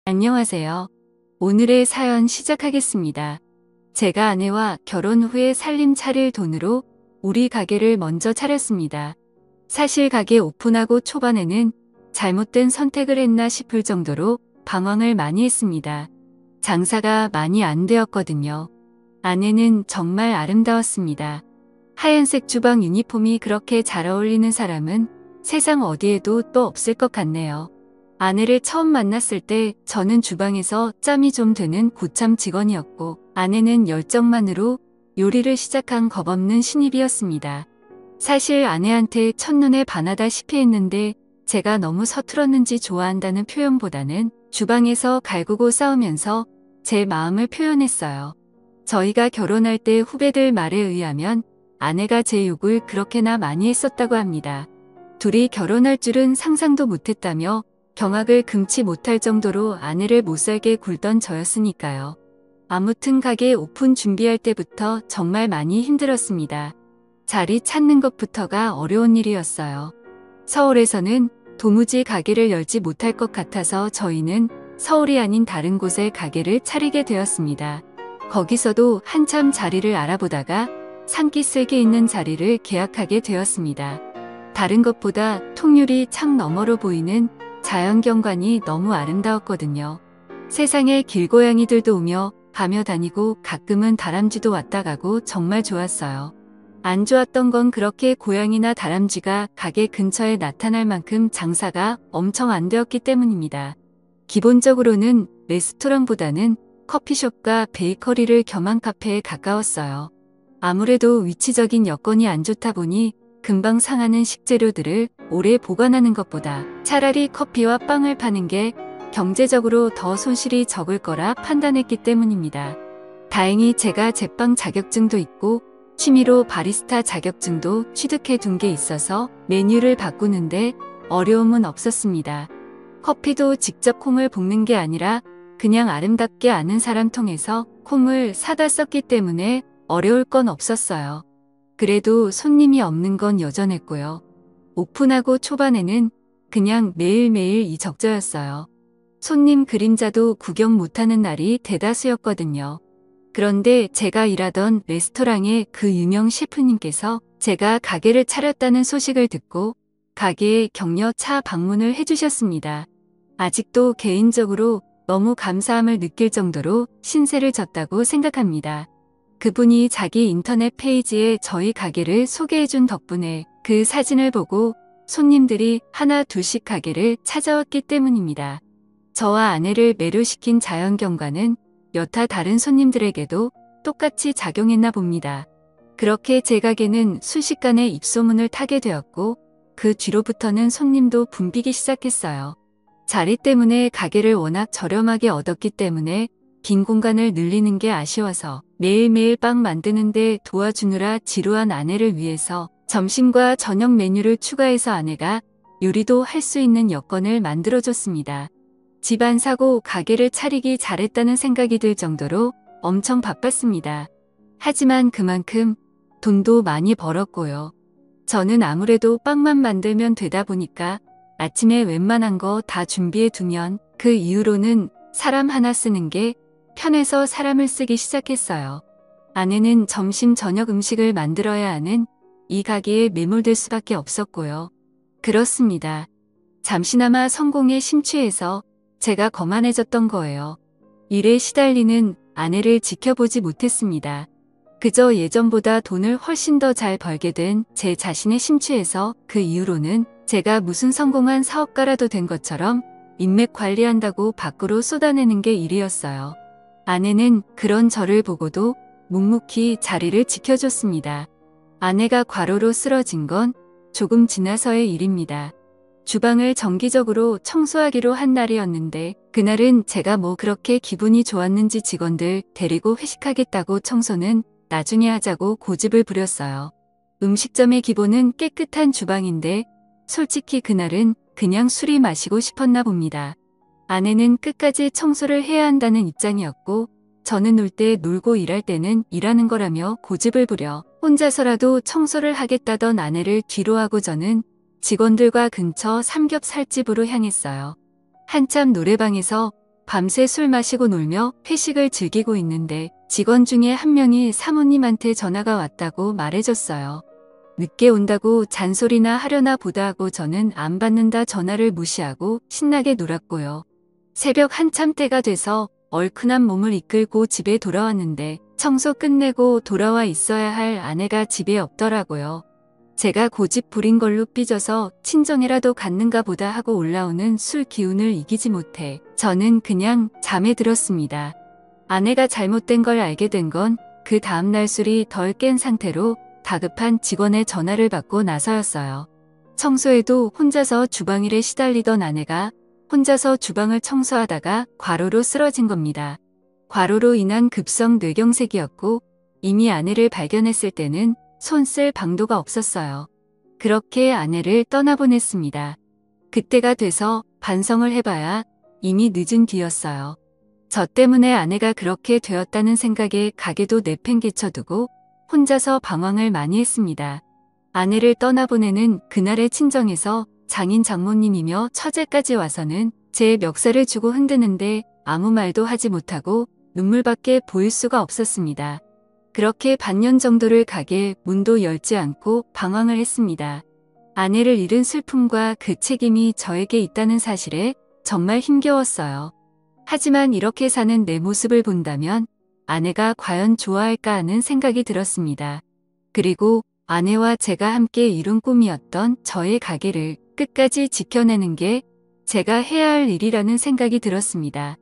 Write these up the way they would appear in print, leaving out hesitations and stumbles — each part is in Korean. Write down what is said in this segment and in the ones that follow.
안녕하세요. 오늘의 사연 시작하겠습니다. 제가 아내와 결혼 후에 살림 차릴 돈으로 우리 가게를 먼저 차렸습니다. 사실 가게 오픈하고 초반에는 잘못된 선택을 했나 싶을 정도로 방황을 많이 했습니다. 장사가 많이 안 되었거든요. 아내는 정말 아름다웠습니다. 하얀색 주방 유니폼이 그렇게 잘 어울리는 사람은 세상 어디에도 또 없을 것 같네요. 아내를 처음 만났을 때 저는 주방에서 짬이 좀 되는 고참 직원이었고 아내는 열정만으로 요리를 시작한 겁없는 신입이었습니다. 사실 아내한테 첫눈에 반하다시피 했는데 제가 너무 서툴었는지 좋아한다는 표현보다는 주방에서 갈구고 싸우면서 제 마음을 표현했어요. 저희가 결혼할 때 후배들 말에 의하면 아내가 제 욕을 그렇게나 많이 했었다고 합니다. 둘이 결혼할 줄은 상상도 못했다며 경악을 금치 못할 정도로 아내를 못살게 굴던 저였으니까요. 아무튼 가게 오픈 준비할 때부터 정말 많이 힘들었습니다. 자리 찾는 것부터가 어려운 일이었어요. 서울에서는 도무지 가게를 열지 못할 것 같아서 저희는 서울이 아닌 다른 곳에 가게를 차리게 되었습니다. 거기서도 한참 자리를 알아보다가 산기슭에 있는 자리를 계약하게 되었습니다. 다른 것보다 통유리 창 너머로 보이는 자연경관이 너무 아름다웠거든요. 세상에 길고양이들도 오며 가며 다니고 가끔은 다람쥐도 왔다 가고 정말 좋았어요. 안 좋았던 건 그렇게 고양이나 다람쥐가 가게 근처에 나타날 만큼 장사가 엄청 안 되었기 때문입니다. 기본적으로는 레스토랑보다는 커피숍과 베이커리를 겸한 카페에 가까웠어요. 아무래도 위치적인 여건이 안 좋다 보니 금방 상하는 식재료들을 오래 보관하는 것보다 차라리 커피와 빵을 파는 게 경제적으로 더 손실이 적을 거라 판단했기 때문입니다. 다행히 제가 제빵 자격증도 있고 취미로 바리스타 자격증도 취득해 둔 게 있어서 메뉴를 바꾸는데 어려움은 없었습니다. 커피도 직접 콩을 볶는 게 아니라 그냥 아름답게 아는 사람 통해서 콩을 사다 썼기 때문에 어려울 건 없었어요. 그래도 손님이 없는 건 여전했고요. 오픈하고 초반에는 그냥 매일매일 이적저였어요. 손님 그림자도 구경 못하는 날이 대다수였거든요. 그런데 제가 일하던 레스토랑의 그 유명 셰프님께서 제가 가게를 차렸다는 소식을 듣고 가게에 격려차 방문을 해주셨습니다. 아직도 개인적으로 너무 감사함을 느낄 정도로 신세를 졌다고 생각합니다. 그분이 자기 인터넷 페이지에 저희 가게를 소개해준 덕분에 그 사진을 보고 손님들이 하나 둘씩 가게를 찾아왔기 때문입니다. 저와 아내를 매료시킨 자연경관은 여타 다른 손님들에게도 똑같이 작용했나 봅니다. 그렇게 제 가게는 순식간에 입소문을 타게 되었고 그 뒤로부터는 손님도 붐비기 시작했어요. 자리 때문에 가게를 워낙 저렴하게 얻었기 때문에 빈 공간을 늘리는 게 아쉬워서 매일매일 빵 만드는데 도와주느라 지루한 아내를 위해서 점심과 저녁 메뉴를 추가해서 아내가 요리도 할 수 있는 여건을 만들어줬습니다. 집 안 사고 가게를 차리기 잘했다는 생각이 들 정도로 엄청 바빴습니다. 하지만 그만큼 돈도 많이 벌었고요. 저는 아무래도 빵만 만들면 되다 보니까 아침에 웬만한 거 다 준비해 두면 그 이후로는 사람 하나 쓰는 게 편해서 사람을 쓰기 시작했어요. 아내는 점심 저녁 음식을 만들어야 하는 이 가게에 매몰될 수밖에 없었고요. 그렇습니다. 잠시나마 성공에 심취해서 제가 거만해졌던 거예요. 일에 시달리는 아내를 지켜보지 못했습니다. 그저 예전보다 돈을 훨씬 더 잘 벌게 된 제 자신에 심취해서 그 이후로는 제가 무슨 성공한 사업가라도 된 것처럼 인맥 관리한다고 밖으로 쏟아내는 게 일이었어요. 아내는 그런 저를 보고도 묵묵히 자리를 지켜줬습니다. 아내가 과로로 쓰러진 건 조금 지나서의 일입니다. 주방을 정기적으로 청소하기로 한 날이었는데 그날은 제가 뭐 그렇게 기분이 좋았는지 직원들 데리고 회식하겠다고 청소는 나중에 하자고 고집을 부렸어요. 음식점의 기본은 깨끗한 주방인데 솔직히 그날은 그냥 술이 마시고 싶었나 봅니다. 아내는 끝까지 청소를 해야 한다는 입장이었고 저는 놀 때 놀고 일할 때는 일하는 거라며 고집을 부려 혼자서라도 청소를 하겠다던 아내를 뒤로하고 저는 직원들과 근처 삼겹살집으로 향했어요. 한참 노래방에서 밤새 술 마시고 놀며 회식을 즐기고 있는데 직원 중에 한 명이 사모님한테 전화가 왔다고 말해줬어요. 늦게 온다고 잔소리나 하려나 보다 하고 저는 안 받는다 전화를 무시하고 신나게 놀았고요. 새벽 한참 때가 돼서 얼큰한 몸을 이끌고 집에 돌아왔는데 청소 끝내고 돌아와 있어야 할 아내가 집에 없더라고요. 제가 고집 부린 걸로 삐져서 친정이라도 갔는가 보다 하고 올라오는 술 기운을 이기지 못해 저는 그냥 잠에 들었습니다. 아내가 잘못된 걸 알게 된 건 그 다음날 술이 덜 깬 상태로 다급한 직원의 전화를 받고 나서였어요. 청소에도 혼자서 주방일에 시달리던 아내가 혼자서 주방을 청소하다가 과로로 쓰러진 겁니다. 과로로 인한 급성 뇌경색이었고 이미 아내를 발견했을 때는 손 쓸 방도가 없었어요. 그렇게 아내를 떠나보냈습니다. 그때가 돼서 반성을 해봐야 이미 늦은 뒤였어요. 저 때문에 아내가 그렇게 되었다는 생각에 가게도 내팽개쳐두고 혼자서 방황을 많이 했습니다. 아내를 떠나보내는 그날의 친정에서 장인 장모님이며 처제까지 와서는 제 멱살을 주고 흔드는데 아무 말도 하지 못하고 눈물밖에 보일 수가 없었습니다. 그렇게 반년 정도를 가게 문도 열지 않고 방황을 했습니다. 아내를 잃은 슬픔과 그 책임이 저에게 있다는 사실에 정말 힘겨웠어요. 하지만 이렇게 사는 내 모습을 본다면 아내가 과연 좋아할까 하는 생각이 들었습니다. 그리고 아내와 제가 함께 이룬 꿈이었던 저의 가게를 끝까지 지켜내는 게 제가 해야 할 일이라는 생각이 들었습니다.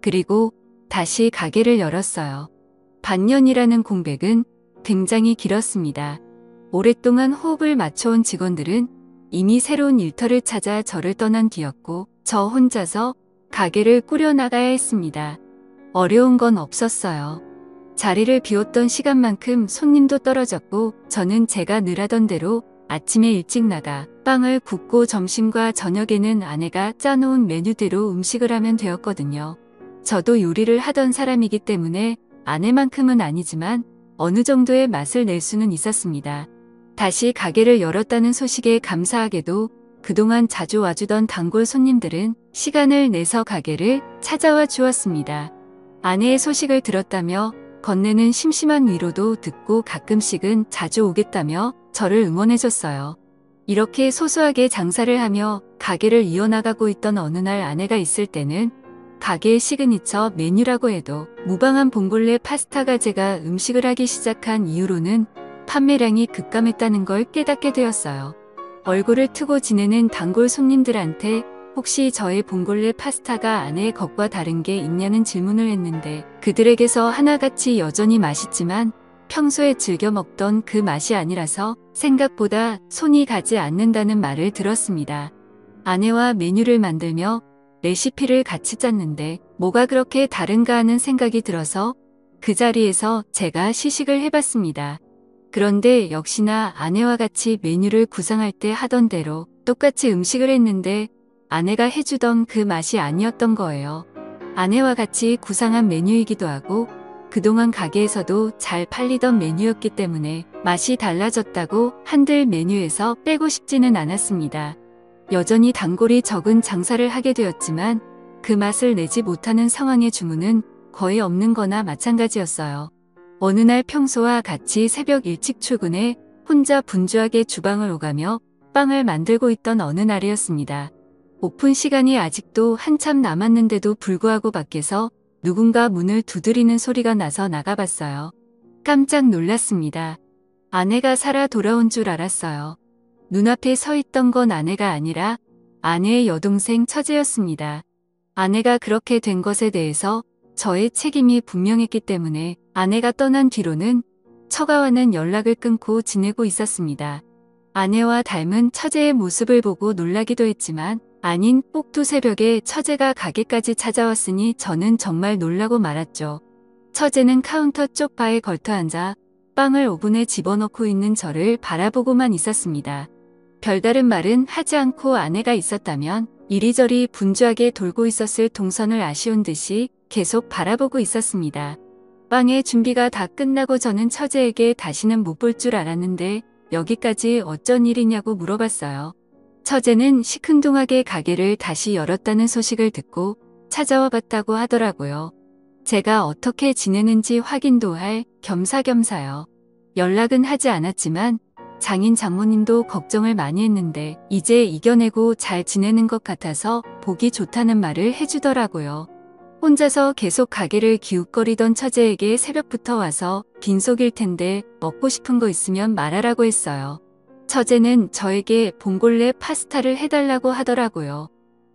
그리고 다시 가게를 열었어요. 반년이라는 공백은 굉장히 길었습니다. 오랫동안 호흡을 맞춰온 직원들은 이미 새로운 일터를 찾아 저를 떠난 뒤였고 저 혼자서 가게를 꾸려나가야 했습니다. 어려운 건 없었어요. 자리를 비웠던 시간만큼 손님도 떨어졌고 저는 제가 늘 하던 대로 아침에 일찍 나가 빵을 굽고 점심과 저녁에는 아내가 짜놓은 메뉴대로 음식을 하면 되었거든요. 저도 요리를 하던 사람이기 때문에 아내만큼은 아니지만 어느 정도의 맛을 낼 수는 있었습니다. 다시 가게를 열었다는 소식에 감사하게도 그동안 자주 와주던 단골 손님들은 시간을 내서 가게를 찾아와 주었습니다. 아내의 소식을 들었다며 건네는 심심한 위로도 듣고 가끔씩은 자주 오겠다며 저를 응원해줬어요. 이렇게 소소하게 장사를 하며 가게를 이어나가고 있던 어느 날 아내가 있을 때는 가게의 시그니처 메뉴라고 해도 무방한 봉골레 파스타가 제가 음식을 하기 시작한 이후로는 판매량이 급감했다는 걸 깨닫게 되었어요. 얼굴을 트고 지내는 단골 손님들한테 혹시 저의 봉골레 파스타가 아내의 것과 다른 게 있냐는 질문을 했는데 그들에게서 하나같이 여전히 맛있지만 평소에 즐겨 먹던 그 맛이 아니라서 생각보다 손이 가지 않는다는 말을 들었습니다. 아내와 메뉴를 만들며 레시피를 같이 짰는데 뭐가 그렇게 다른가 하는 생각이 들어서 그 자리에서 제가 시식을 해봤습니다. 그런데 역시나 아내와 같이 메뉴를 구상할 때 하던 대로 똑같이 음식을 했는데 아내가 해주던 그 맛이 아니었던 거예요. 아내와 같이 구상한 메뉴이기도 하고 그동안 가게에서도 잘 팔리던 메뉴였기 때문에 맛이 달라졌다고 한들 메뉴에서 빼고 싶지는 않았습니다. 여전히 단골이 적은 장사를 하게 되었지만 그 맛을 내지 못하는 상황의 주문은 거의 없는 거나 마찬가지였어요. 어느 날 평소와 같이 새벽 일찍 출근해 혼자 분주하게 주방을 오가며 빵을 만들고 있던 어느 날이었습니다. 오픈 시간이 아직도 한참 남았는데도 불구하고 밖에서 누군가 문을 두드리는 소리가 나서 나가봤어요. 깜짝 놀랐습니다. 아내가 살아 돌아온 줄 알았어요. 눈앞에 서 있던 건 아내가 아니라 아내의 여동생 처제였습니다. 아내가 그렇게 된 것에 대해서 저의 책임이 분명했기 때문에 아내가 떠난 뒤로는 처가와는 연락을 끊고 지내고 있었습니다. 아내와 닮은 처제의 모습을 보고 놀라기도 했지만 아닌 꼭두 새벽에 처제가 가게까지 찾아왔으니 저는 정말 놀라고 말았죠. 처제는 카운터 쪽 바에 걸터앉아 빵을 오븐에 집어넣고 있는 저를 바라보고만 있었습니다. 별다른 말은 하지 않고 아내가 있었다면 이리저리 분주하게 돌고 있었을 동선을 아쉬운 듯이 계속 바라보고 있었습니다. 빵의 준비가 다 끝나고 저는 처제에게 다시는 못 볼 줄 알았는데 여기까지 어쩐 일이냐고 물어봤어요. 처제는 시큰둥하게 가게를 다시 열었다는 소식을 듣고 찾아와 봤다고 하더라고요. 제가 어떻게 지내는지 확인도 할 겸사겸사요. 연락은 하지 않았지만 장인 장모님도 걱정을 많이 했는데 이제 이겨내고 잘 지내는 것 같아서 보기 좋다는 말을 해주더라고요. 혼자서 계속 가게를 기웃거리던 처제에게 새벽부터 와서 빈속일 텐데 먹고 싶은 거 있으면 말하라고 했어요. 처제는 저에게 봉골레 파스타를 해달라고 하더라고요.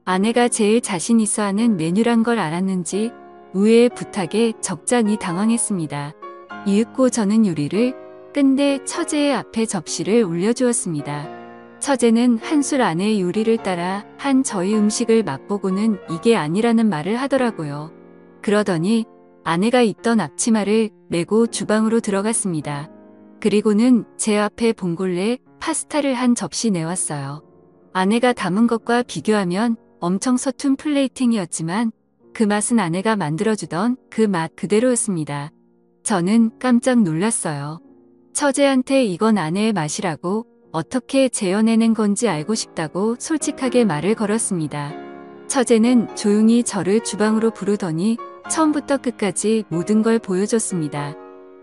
아내가 제일 자신 있어 하는 메뉴란 걸 알았는지 의외의 부탁에 적잖이 당황했습니다. 이윽고 저는 요리를 끝내 처제의 앞에 접시를 올려주었습니다. 처제는 한술 아내의 요리를 따라 한 저희 음식을 맛보고는 이게 아니라는 말을 하더라고요. 그러더니 아내가 입던 앞치마를 메고 주방으로 들어갔습니다. 그리고는 제 앞에 봉골레 파스타를 한 접시 내왔어요. 아내가 담은 것과 비교하면 엄청 서툰 플레이팅이었지만 그 맛은 아내가 만들어주던 그 맛 그대로였습니다. 저는 깜짝 놀랐어요. 처제한테 이건 아내의 맛이라고 어떻게 재현해낸 건지 알고 싶다고 솔직하게 말을 걸었습니다. 처제는 조용히 저를 주방으로 부르더니 처음부터 끝까지 모든 걸 보여줬습니다.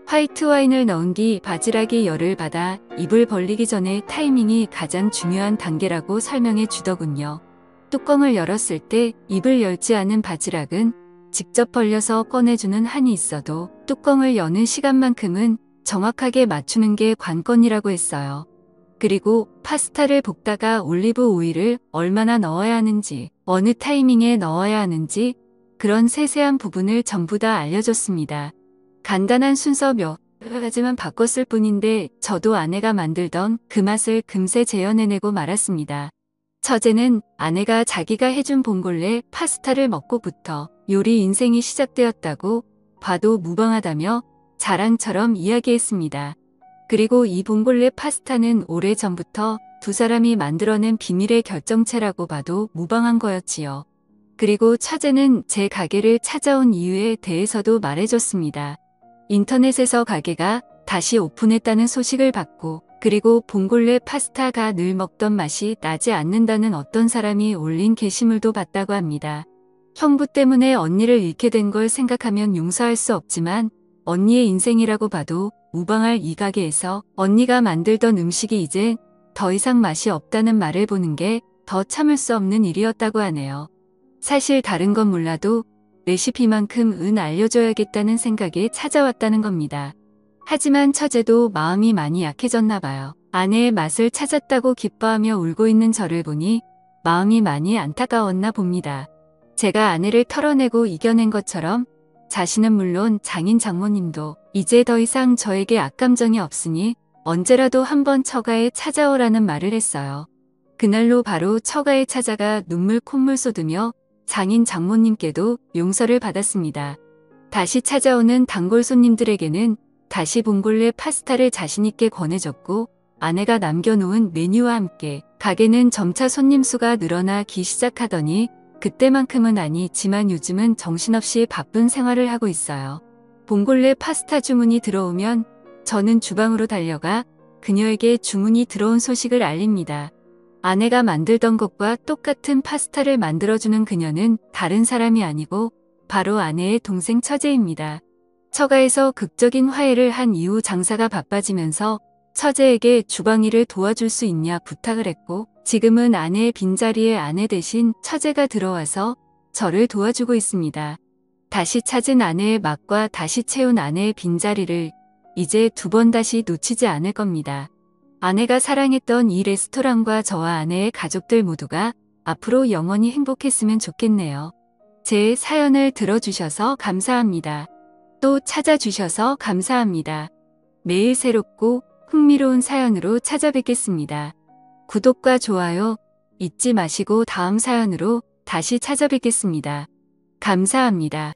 화이트 와인을 넣은 뒤 바지락이 열을 받아 입을 벌리기 전에 타이밍이 가장 중요한 단계라고 설명해 주더군요. 뚜껑을 열었을 때 입을 열지 않은 바지락은 직접 벌려서 꺼내주는 한이 있어도 뚜껑을 여는 시간만큼은 정확하게 맞추는 게 관건이라고 했어요. 그리고 파스타를 볶다가 올리브 오일을 얼마나 넣어야 하는지, 어느 타이밍에 넣어야 하는지 그런 세세한 부분을 전부 다 알려줬습니다. 간단한 순서 몇 가지만 바꿨을 뿐인데 저도 아내가 만들던 그 맛을 금세 재현해내고 말았습니다. 처제는 아내가 자기가 해준 봉골레 파스타를 먹고부터 요리 인생이 시작되었다고 봐도 무방하다며 자랑처럼 이야기했습니다. 그리고 이 봉골레 파스타는 오래전부터 두 사람이 만들어낸 비밀의 결정체라고 봐도 무방한 거였지요. 그리고 처제는 제 가게를 찾아온 이유에 대해서도 말해줬습니다. 인터넷에서 가게가 다시 오픈했다는 소식을 받고 그리고 봉골레 파스타가 늘 먹던 맛이 나지 않는다는 어떤 사람이 올린 게시물도 봤다고 합니다. 형부 때문에 언니를 잃게 된 걸 생각하면 용서할 수 없지만 언니의 인생이라고 봐도 무방할 이 가게에서 언니가 만들던 음식이 이제 더 이상 맛이 없다는 말을 보는 게 더 참을 수 없는 일이었다고 하네요. 사실 다른 건 몰라도 레시피만큼은 알려줘야겠다는 생각에 찾아왔다는 겁니다. 하지만 처제도 마음이 많이 약해졌나 봐요. 아내의 맛을 찾았다고 기뻐하며 울고 있는 저를 보니 마음이 많이 안타까웠나 봅니다. 제가 아내를 털어내고 이겨낸 것처럼 자신은 물론 장인 장모님도 이제 더 이상 저에게 악감정이 없으니 언제라도 한번 처가에 찾아오라는 말을 했어요. 그날로 바로 처가에 찾아가 눈물 콧물 쏟으며 장인 장모님께도 용서를 받았습니다. 다시 찾아오는 단골 손님들에게는 다시 봉골레 파스타를 자신있게 권해줬고 아내가 남겨놓은 메뉴와 함께 가게는 점차 손님 수가 늘어나기 시작하더니 그때만큼은 아니지만 요즘은 정신없이 바쁜 생활을 하고 있어요. 봉골레 파스타 주문이 들어오면 저는 주방으로 달려가 그녀에게 주문이 들어온 소식을 알립니다. 아내가 만들던 것과 똑같은 파스타를 만들어주는 그녀는 다른 사람이 아니고 바로 아내의 동생 처제입니다. 처가에서 극적인 화해를 한 이후 장사가 바빠지면서 처제에게 주방 일을 도와줄 수 있냐 부탁을 했고 지금은 아내의 빈자리에 아내 대신 처제가 들어와서 저를 도와주고 있습니다. 다시 찾은 아내의 맛과 다시 채운 아내의 빈자리를 이제 두 번 다시 놓치지 않을 겁니다. 아내가 사랑했던 이 레스토랑과 저와 아내의 가족들 모두가 앞으로 영원히 행복했으면 좋겠네요. 제 사연을 들어주셔서 감사합니다. 또 찾아주셔서 감사합니다. 매일 새롭고 흥미로운 사연으로 찾아뵙겠습니다. 구독과 좋아요 잊지 마시고 다음 사연으로 다시 찾아뵙겠습니다. 감사합니다.